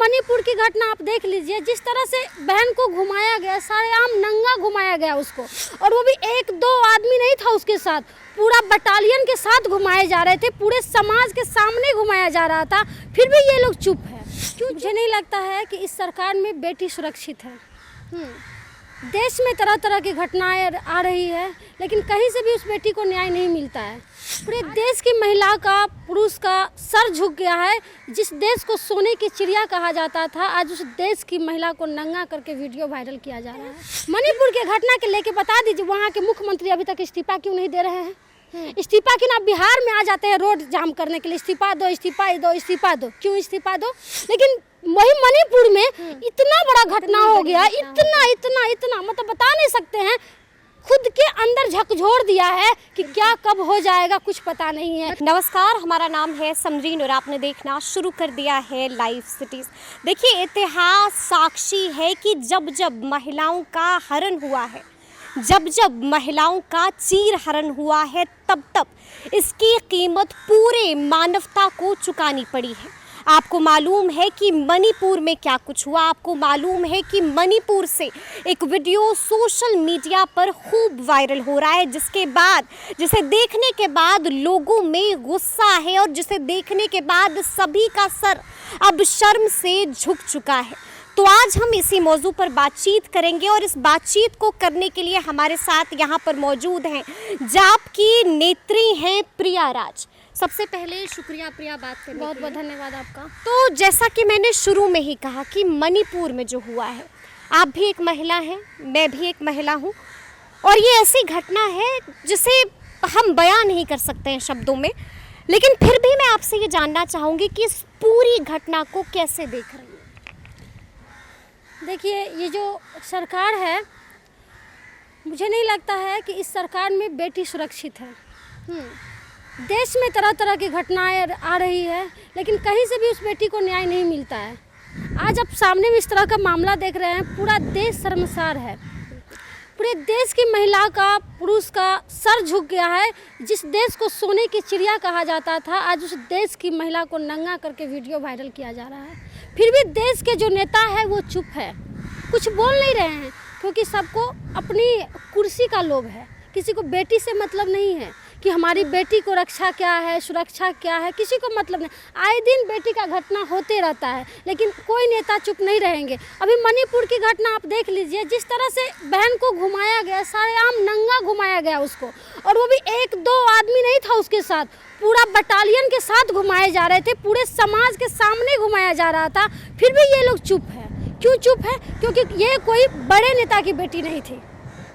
मणिपुर की घटना आप देख लीजिए, जिस तरह से बहन को घुमाया गया, सारेआम नंगा घुमाया गया उसको, और वो भी एक दो आदमी नहीं था उसके साथ, पूरा बटालियन के साथ घुमाए जा रहे थे, पूरे समाज के सामने घुमाया जा रहा था, फिर भी ये लोग चुप है। क्यों? मुझे नहीं लगता है कि इस सरकार में बेटी सुरक्षित है। देश में तरह तरह की घटनाएं आ रही है, लेकिन कहीं से भी उस बेटी को न्याय नहीं मिलता है। पूरे देश की महिला का, पुरुष का सर झुक गया है। जिस देश को सोने की चिड़िया कहा जाता था, आज उस देश की महिला को नंगा करके वीडियो वायरल किया जा रहा है। मणिपुर के घटना के लेके बता दीजिए, वहाँ के मुख्यमंत्री अभी तक इस्तीफा क्यों नहीं दे रहे हैं? इस्तीफा क्यों ना बिहार में आ जाते हैं रोड जाम करने के लिए, इस्तीफा दो, इस्तीफा दो, इस्तीफा दो, क्यों इस्तीफा दो? लेकिन वही मणिपुर में इतना बड़ा घटना हो गया, इतना मतलब बता नहीं सकते हैं, खुद के अंदर झकझोर दिया है कि क्या कब हो जाएगा कुछ पता नहीं है। नमस्कार, हमारा नाम है समरीन और आपने देखना शुरू कर दिया है लाइव सिटीज। देखिए, इतिहास साक्षी है कि जब जब महिलाओं का हरण हुआ है, जब जब महिलाओं का चीर हरण हुआ है, तब तब इसकी कीमत पूरे मानवता को चुकानी पड़ी है। आपको मालूम है कि मणिपुर में क्या कुछ हुआ, आपको मालूम है कि मणिपुर से एक वीडियो सोशल मीडिया पर खूब वायरल हो रहा है, जिसे देखने के बाद लोगों में गुस्सा है और जिसे देखने के बाद सभी का सर अब शर्म से झुक चुका है। तो आज हम इसी मौजू पर बातचीत करेंगे और इस बातचीत को करने के लिए हमारे साथ यहाँ पर मौजूद हैं जाप की नेत्री हैं प्रिया राज। सबसे पहले शुक्रिया प्रिया बात करने के लिए। बहुत बहुत धन्यवाद आपका। तो जैसा कि मैंने शुरू में ही कहा कि मणिपुर में जो हुआ है, आप भी एक महिला हैं, मैं भी एक महिला हूँ, और ये ऐसी घटना है जिसे हम बयान नहीं कर सकते हैं शब्दों में, लेकिन फिर भी मैं आपसे ये जानना चाहूँगी कि इस पूरी घटना को कैसे देख रही हैं? देखिए, ये जो सरकार है, मुझे नहीं लगता है कि इस सरकार में बेटी सुरक्षित है। देश में तरह तरह की घटनाएं आ रही है, लेकिन कहीं से भी उस बेटी को न्याय नहीं मिलता है। आज आप सामने में इस तरह का मामला देख रहे हैं, पूरा देश शर्मसार है। पूरे देश की महिला का, पुरुष का सर झुक गया है। जिस देश को सोने की चिड़िया कहा जाता था, आज उस देश की महिला को नंगा करके वीडियो वायरल किया जा रहा है। फिर भी देश के जो नेता है वो चुप है, कुछ बोल नहीं रहे हैं, क्योंकि सबको अपनी कुर्सी का लोभ है। किसी को बेटी से मतलब नहीं है कि हमारी बेटी को रक्षा क्या है, सुरक्षा क्या है, किसी को मतलब नहीं। आए दिन बेटी का घटना होते रहता है, लेकिन कोई नेता चुप नहीं रहेंगे। अभी मणिपुर की घटना आप देख लीजिए, जिस तरह से बहन को घुमाया गया, सारेआम नंगा घुमाया गया उसको, और वो भी एक दो आदमी नहीं था उसके साथ, पूरा बटालियन के साथ घुमाए जा रहे थे, पूरे समाज के सामने घुमाया जा रहा था, फिर भी ये लोग चुप है। क्यों चुप है? क्योंकि ये कोई बड़े नेता की बेटी नहीं थी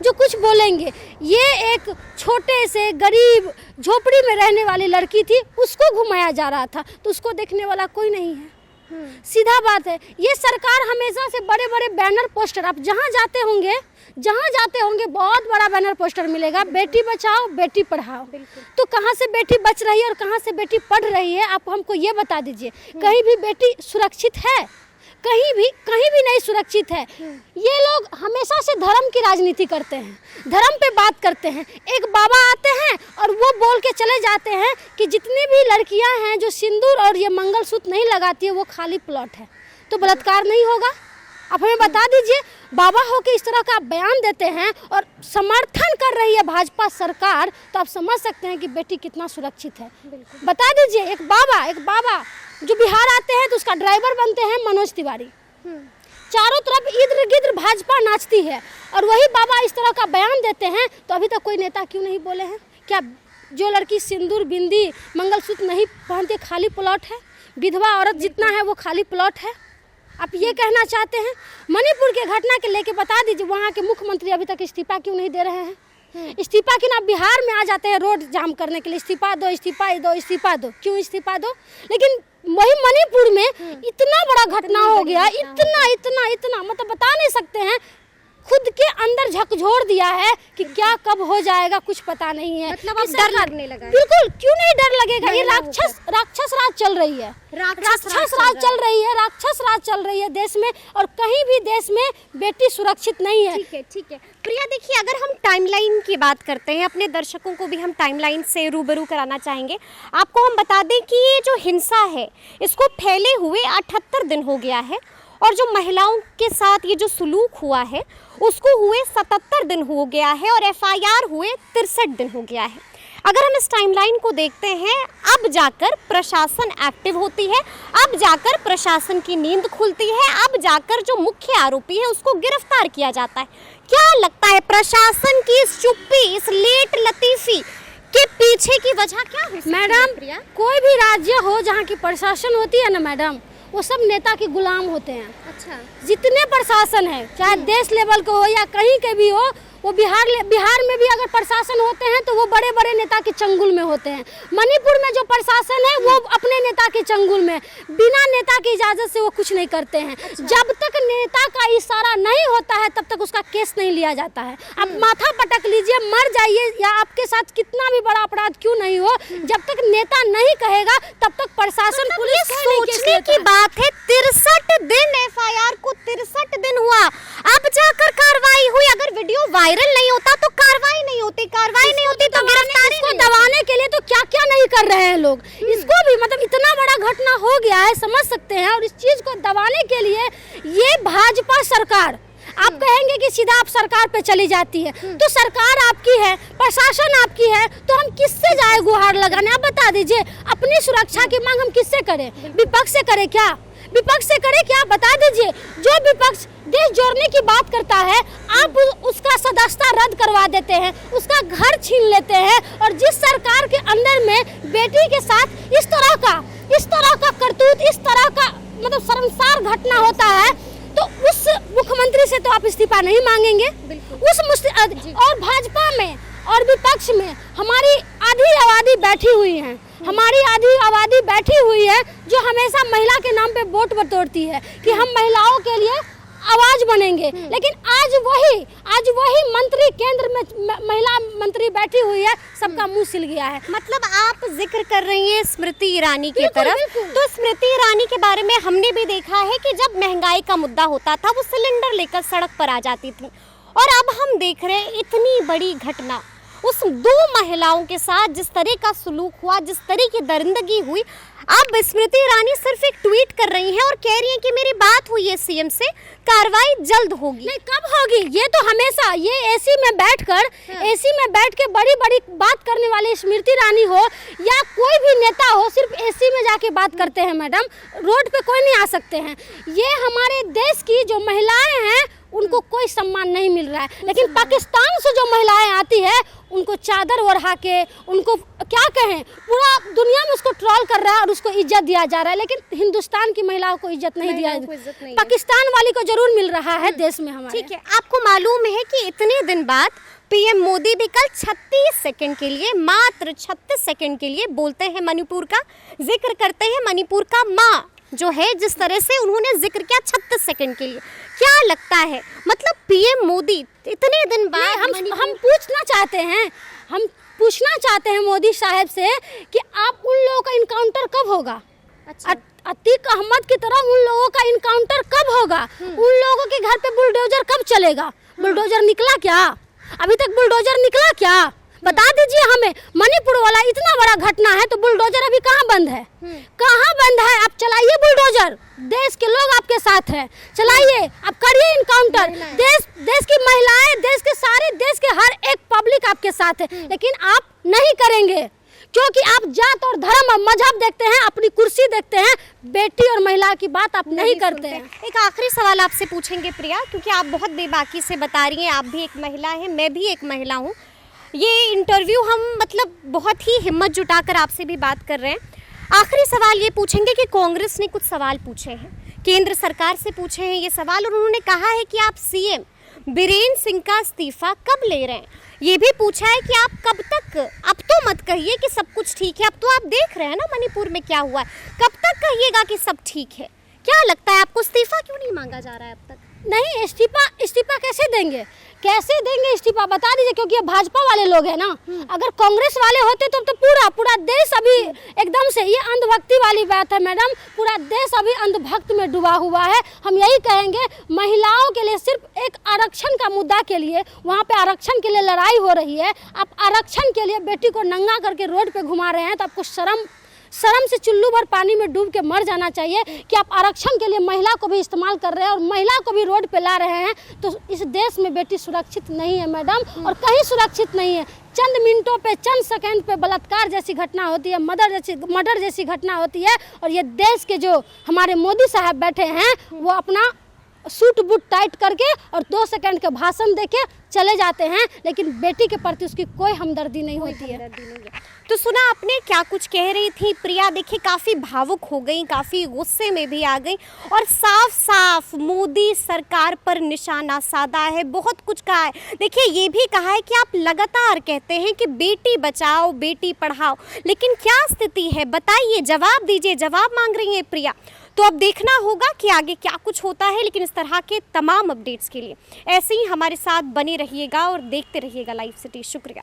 जो कुछ बोलेंगे। ये एक छोटे से गरीब झोपड़ी में रहने वाली लड़की थी, उसको घुमाया जा रहा था, तो उसको देखने वाला कोई नहीं है। सीधा बात है। ये सरकार हमेशा से बड़े बड़े बैनर पोस्टर, आप जहाँ जाते होंगे बहुत बड़ा बैनर पोस्टर मिलेगा, बेटी बचाओ बेटी पढ़ाओ। तो कहाँ से बेटी बच रही है और कहाँ से बेटी पढ़ रही है, आप हमको ये बता दीजिए। कहीं भी बेटी सुरक्षित है? कहीं भी नहीं सुरक्षित है। ये लोग हमेशा से धर्म की राजनीति करते हैं, धर्म पे बात करते हैं। एक बाबा आते हैं और वो बोल के चले जाते हैं कि जितनी भी लड़कियां हैं जो सिंदूर और ये मंगलसूत्र नहीं लगाती है, वो खाली प्लॉट है, तो बलात्कार नहीं होगा। आप हमें बता दीजिए, बाबा हो के इस तरह का बयान देते हैं और समर्थन कर रही है भाजपा सरकार, तो आप समझ सकते हैं कि बेटी कितना सुरक्षित है। बता दीजिए, एक बाबा जो बिहार आते हैं तो उसका ड्राइवर बनते हैं मनोज तिवारी। चारों तरफ इधर गिद्र भाजपा नाचती है, और वही बाबा इस तरह का बयान देते हैं, तो अभी तक कोई नेता क्यों नहीं बोले हैं? क्या जो लड़की सिंदूर बिंदी मंगलसूत्र नहीं पहनती खाली प्लॉट है? विधवा औरत जितना है वो खाली प्लॉट है? आप ये कहना चाहते हैं? मणिपुर के घटना के लेके बता दीजिए, वहाँ के मुख्यमंत्री अभी तक इस्तीफा क्यों नहीं दे रहे हैं? इस्तीफा क्यों ना बिहार में आ जाते हैं रोड जाम करने के लिए, इस्तीफा दो, इस्तीफा दो, इस्तीफा दो, क्यों इस्तीफा दो? लेकिन वही मणिपुर में इतना बड़ा घटना हो गया, इतना मतलब बता नहीं सकते हैं, खुद के अंदर झकझोर दिया है कि क्या कब हो जाएगा कुछ पता नहीं है। मतलब अब इस डर सरकार- लगने लगा है। बिल्कुल, क्यों नहीं डर लगेगा। ये महिला राक्षस राज चल रही है, राक्षस राज चल रही है, राक्षस राज चल रही है देश में, और कहीं भी देश में बेटी सुरक्षित नहीं है। ठीक है प्रिया, देखिए अगर हम टाइमलाइन की बात करते हैं, अपने दर्शकों को भी हम टाइमलाइन से रूबरू कराना चाहेंगे। आपको हम बता दें कि ये जो हिंसा है इसको फैले हुए 78 दिन हो गया है, और जो महिलाओं के साथ ये जो सुलूक हुआ है उसको हुए 77 दिन हो गया है, और FIR हुए 63 दिन हो गया है। अगर हम इस टाइमलाइन को देखते हैं, अब जाकर प्रशासन एक्टिव होती है, अब जाकर प्रशासन की नींद खुलती है, अब जाकर जो मुख्य आरोपी है उसको गिरफ्तार किया जाता है। क्या लगता है प्रशासन की इस चुप्पी, इस लेट लतीफी के पीछे की वजह क्या हो सकती है मैडम, प्रिया? कोई भी राज्य हो जहाँ की प्रशासन होती है ना मैडम, वो सब नेता के गुलाम होते हैं। अच्छा, जितने प्रशासन है, चाहे देश लेवल का हो या कहीं के भी हो, वो बिहार में भी अगर प्रशासन होते हैं तो वो बड़े बड़े नेता के चंगुल में होते हैं। मणिपुर में जो प्रशासन है वो अपने नेता के चंगुल में, बिना नेता की इजाज़त से वो कुछ नहीं करते हैं। जब तक नेता का इशारा नहीं होता है तब तक उसका केस नहीं लिया जाता है। आप माथा पटक लीजिए, मर जाइए, या आपके साथ कितना भी बड़ा अपराध क्यों नहीं हो, जब तक नेता नहीं कहेगा तब तक प्रशासन पुलिस सोचने की बात है। 63 दिन FIR को 63 दिन हुआ, अब जाकर कार्रवाई हुई। अगर वीडियो वायरल नहीं होता तो कार्रवाई नहीं होती, कार्रवाई नहीं होती तो गिरफ्तारी इसको नहीं दबाने के लिए तो क्या क्या नहीं कर रहे हैं लोग। इसको भी मतलब इतना बड़ा घटना हो गया है, समझ सकते हैं, और इस चीज को दबाने के लिए ये भाजपा सरकार, आप कहेंगे कि सीधा आप सरकार पे चली जाती है, तो सरकार आपकी है, प्रशासन आपकी है, तो हम किससे जाए गुहार लगाने? आप बता दीजिए, अपनी सुरक्षा की मांग हम किससे करें? विपक्ष से करें क्या? विपक्ष से करे क्या? बता दीजिए। जो विपक्ष देश जोड़ने की बात करता है, आप उसका सदस्यता रद्द करवा देते हैं, उसका घर छीन लेते हैं, और जिस सरकार के अंदर में बेटी के साथ इस तरह का करतूत, इस तरह का मतलब शर्मसार घटना होता है, तो उस मुख्यमंत्री से तो आप इस्तीफा नहीं मांगेंगे। और भाजपा में और विपक्ष में हमारी आधी आबादी बैठी हुई है, हमारी आधी आबादी बैठी हुई है जो हमेशा महिला के नाम पे वोट बटोरती है कि हम महिलाओं के लिए आवाज बनेंगे। लेकिन आज वही मंत्री केंद्र में महिला मंत्री बैठी हुई है, सबका मुंह सिल गया है। मतलब आप जिक्र कर रही हैं स्मृति ईरानी की तरफ, तो स्मृति ईरानी के बारे में हमने भी देखा है कि जब महंगाई का मुद्दा होता था वो सिलेंडर लेकर सड़क पर आ जाती थी, और अब हम देख रहे हैं इतनी बड़ी घटना, उस 2 महिलाओं के साथ जिस तरह का सुलूक हुआ, जिस तरह की दरिंदगी हुई। अब स्मृति ईरानी सिर्फ एक ट्वीट कर रही हैं और कह रही हैं कि मेरी बात हुई है CM से, कार्रवाई जल्द होगी। नहीं, कब होगी? ये तो हमेशा ये एसी में बैठ के बड़ी बड़ी बात करने वाली स्मृति ईरानी हो या कोई भी नेता हो, सिर्फ एसी में जाके बात करते हैं मैडम, रोड पे कोई नहीं आ सकते हैं। ये हमारे देश की जो महिलाएं हैं उनको कोई सम्मान नहीं मिल रहा है, लेकिन पाकिस्तान से जो महिलाएं आती है उनको चादर ओढ़ा के, उनको क्या कहें, पूरा दुनिया में उसको ट्रोल कर रहा है और उसको इज्जत दिया जा रहा है, लेकिन हिंदुस्तान की महिलाओं को इज्जत नहीं दिया, पाकिस्तान वाली को जरूर मिल रहा है देश में हमारे। ठीक है, आपको मालूम है कि इतने दिन बाद PM मोदी भी कल 36 सेकंड के लिए, मात्र 36 सेकंड के लिए बोलते हैं, मणिपुर का जिक्र करते हैं, मणिपुर का माँ जो है जिस तरह से उन्होंने जिक्र किया 36 सेकंड के लिए। क्या लगता है, मतलब PM मोदी इतने दिन बाद हम पूछना चाहते हैं मोदी साहब से कि आप उन लोगों का इनकाउंटर कब होगा? अच्छा, अतीक अहमद की तरह उन लोगों का इनकाउंटर कब होगा? उन लोगों के घर पे बुलडोजर कब चलेगा? बुलडोजर निकला क्या? अभी तक बुलडोजर निकला क्या? बता दीजिए हमें। मणिपुर वाला इतना बड़ा घटना है तो बुलडोजर अभी कहाँ बंद है? कहाँ बंद है? आप चलाइए बुलडोजर, देश के लोग आपके साथ हैं, चलाइए, आप करिए इनकाउंटर। देश की महिलाएं, देश के हर एक पब्लिक आपके साथ है, लेकिन आप नहीं करेंगे क्योंकि आप जात और धर्म और मजहब देखते हैं, अपनी कुर्सी देखते हैं, बेटी और महिला की बात आप नहीं करते हैं। एक आखिरी सवाल आपसे पूछेंगे प्रिया, क्योंकि आप बहुत बेबाकी से बता रही हैं, आप भी एक महिला हैं, मैं भी एक महिला हूँ। ये इंटरव्यू हम मतलब बहुत ही हिम्मत जुटाकर आपसे भी बात कर रहे हैं। आखिरी सवाल ये पूछेंगे कि कांग्रेस ने कुछ सवाल पूछे हैं, केंद्र सरकार से पूछे हैं ये सवाल, और उन्होंने कहा है कि आप CM बीरेन्द्र सिंह का इस्तीफा कब ले रहे हैं। ये भी पूछा है कि आप कब तक, अब तो मत कहिए कि सब कुछ ठीक है, अब तो आप देख रहे हैं ना मणिपुर में क्या हुआ है, कब तक कहिएगा कि सब ठीक है। क्या लगता है आपको, इस्तीफा क्यों नहीं मांगा जा रहा है अब तक? नहीं, इस्तीफा कैसे देंगे इस्तीफा बता दीजिए, क्योंकि ये भाजपा वाले लोग हैं ना। अगर कांग्रेस वाले होते तो पूरा देश अभी एकदम से, ये अंधभक्ति वाली बात है मैडम, पूरा देश अभी अंधभक्त में डूबा हुआ है। हम यही कहेंगे, महिलाओं के लिए सिर्फ एक आरक्षण का मुद्दा के लिए वहाँ पे आरक्षण के लिए लड़ाई हो रही है। आप आरक्षण के लिए बेटी को नंगा करके रोड पे घुमा रहे हैं, तो आपको शर्म से चुल्लू भर पानी में डूब के मर जाना चाहिए कि आप आरक्षण के लिए महिला को भी इस्तेमाल कर रहे हैं और महिला को भी रोड पे ला रहे हैं। तो इस देश में बेटी सुरक्षित नहीं है मैडम, और कहीं सुरक्षित नहीं है। चंद मिनटों पे, चंद सेकंड पे बलात्कार जैसी घटना होती है, मर्डर जैसी घटना होती है, और ये देश के जो हमारे मोदी साहब बैठे हैं वो अपना सूट बूट टाइट करके और 2 सेकंड के भाषण देके चले जाते हैं, लेकिन बेटी के प्रति उसकी कोई हमदर्दी नहीं होती है। तो सुना आपने क्या कुछ कह रही थी प्रिया। देखिए काफ़ी भावुक हो गई, काफ़ी गुस्से में भी आ गई, और साफ साफ मोदी सरकार पर निशाना साधा है, बहुत कुछ कहा है। देखिए ये भी कहा है कि आप लगातार कहते हैं कि बेटी बचाओ बेटी पढ़ाओ, लेकिन क्या स्थिति है बताइए, जवाब दीजिए, जवाब मांग रही है प्रिया। तो अब देखना होगा कि आगे क्या कुछ होता है, लेकिन इस तरह के तमाम अपडेट्स के लिए ऐसे ही हमारे साथ बने रहिएगा और देखते रहिएगा लाइव सिटी। शुक्रिया।